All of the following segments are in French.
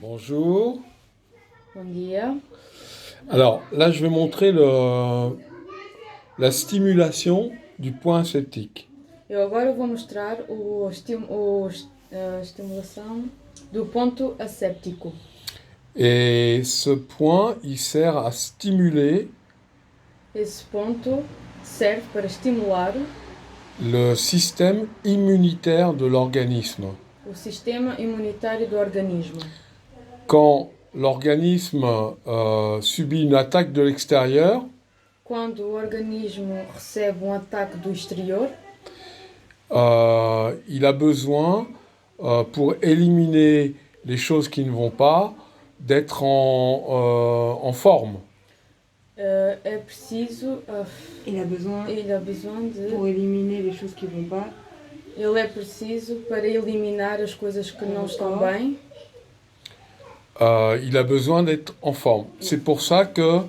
Bonjour. Bom dia. Alors là, je vais montrer la stimulation du point septique. Eu agora vou mostrar a estimulação do ponto asséptico. Et ce point, il sert à stimuler Esse ponto serve para estimular le système immunitaire de l'organisme. o sistema imunitário do organismo. Quand l'organisme subit une attaque de l'extérieur, Quando o organismo recebe ataque do exterior, il a besoin, pour éliminer les choses qui ne vont pas, d'être en forme. é preciso. Il a besoin, Ele a besoin de. pour éliminer les choses qui vont pas, Ele é preciso para eliminar as coisas que não estão D'accord. bem. Il a besoin d'être en forme. C'est pour ça que,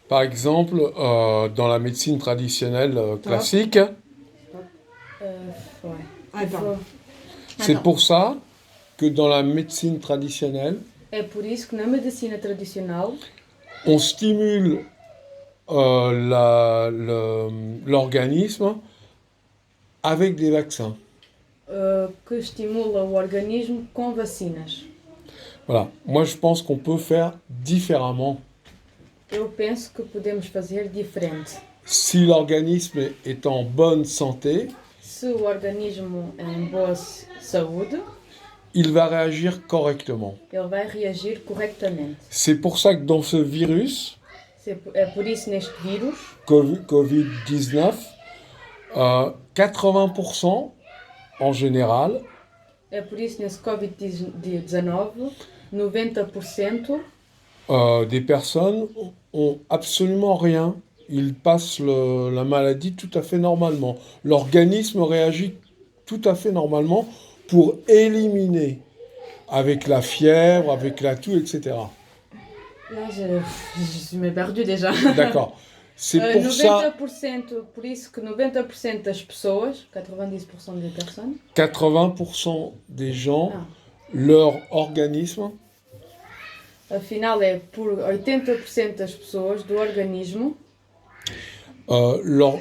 par exemple, dans la médecine traditionnelle classique, Ouais. Attends. c'est Attends. pour ça que dans la médecine traditionnelle, É por isso que na medicina tradicional on stimule l'organisme avec des vaccins. que estimula o organismo com vacinas. Voilà. Moi, je pense qu'on peut faire différemment. Eu penso que podemos fazer diferente. Si l'organisme est en bonne santé, Se o organismo é em boa saúde, il va réagir correctement. ele vai reagir corretamente. C'est pour ça que dans ce virus, É por isso neste vírus, Covid-19, 80% en général é por isso nesse Covid-19, 90% des personnes ont absolument rien. Ils passent la maladie tout à fait normalement. L'organisme réagit tout à fait normalement pour éliminer avec la fièvre, avec la toux, etc. Là, je me perdu déjà. D'accord. C'est pour ça 90%, por isso que 90% das pessoas, 90% des personnes, 80% des gens, Ah. leur organisme afinal é por 80% das pessoas do organismo,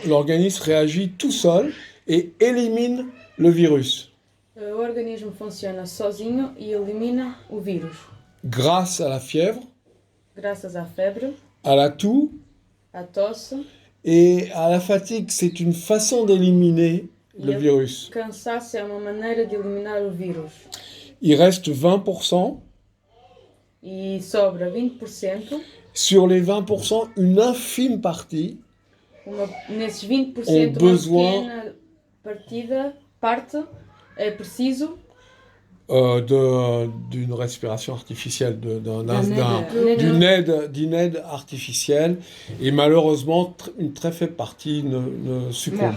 l'organisme réagit tout seul et élimine le virus o organismo funciona sozinho e elimina o vírus. grâce à la fièvre, Graças à febre, à la toux à tosse et à la fatigue. C'est une façon d'éliminer le e o virus. cansaço é uma maneira de eliminar o vírus. Il reste 20%. E sobra 20%, Sur les 20%, une infime partie nesses 20%, ont uma besoin pequena parte é preciso d'une respiration artificielle, d'une aide artificielle. Et malheureusement, une très faible partie ne succombe.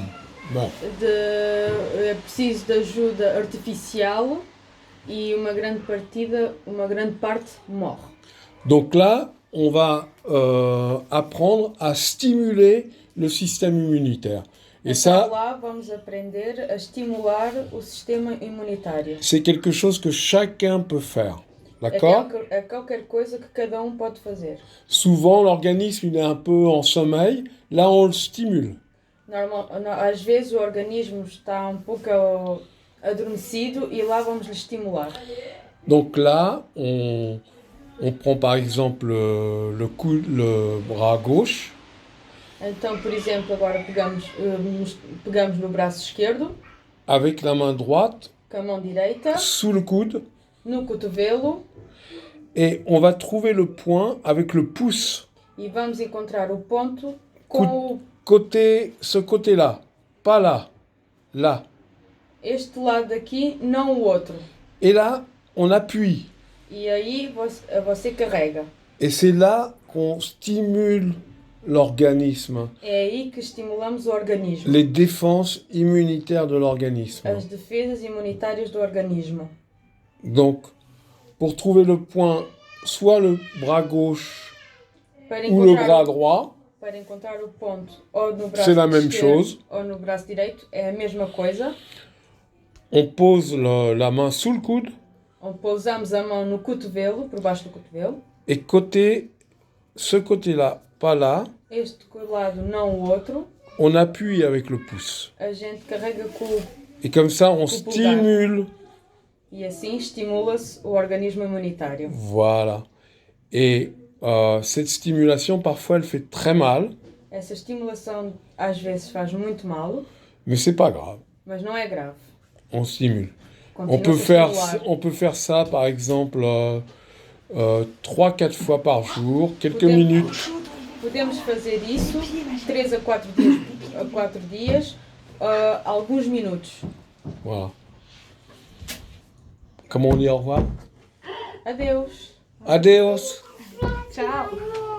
Bon. é preciso de ajuda artificial e uma grande parte morre. Donc là, on va apprendre à stimuler le système immunitaire. Et Então ça, lá vamos aprender a estimular o sistema imunitário. c'est quelque chose que chacun peut faire. D'accord ? É qualquer coisa que cada pode fazer. Souvent, l'organisme il est un peu en sommeil. Là, on le stimule. Às vezes o organismo está um pouco adormecido e lá vamos lhe estimular. Donc là, on prend par exemple le bras gauche Então, por exemplo, agora pegamos no braço esquerdo, avec la main droite com a mão direita, sous le coude no cotovelo et on va trouver le point avec le pouce. e vamos encontrar o ponto com Ce côté-là, pas là, là. este lado aqui, não o outro. Et là, on appuie. E aí você carrega. Et c'est là qu'on stimule l'organisme, É aí que estimulamos o organismo. les défenses immunitaires de l'organisme. As defesas imunitárias do organismo. Donc, pour trouver le point, soit le bras gauche Para ou le encontrar, bras droit, para encontrar o ponto ou no braço C'est la même esquerdo chose. ou no braço direito, é a mesma coisa. on pose la main sous le coude Pousamos a mão no cotovelo, por baixo do cotovelo. Et ce côté-là, pas là, Este lado, não o outro. on appuie avec le pouce. A gente carrega com Et comme ça, on polegar. stimule. E assim estimula-se o organismo imunitário. Voilà. Et cette stimulation, parfois, elle fait très mal, Essa estimulação às vezes faz muito mal, mais c'est pas grave. mas não é grave. On stimule. Continua-se a estimular. On peut faire ça, par exemple, 3-4 fois par jour, quelques Podemos- minutes. Podemos fazer isso 3 a 4 dias, alguns minutos. Voilà. Comment on dit au revoir? Adeus! Adios. Ciao.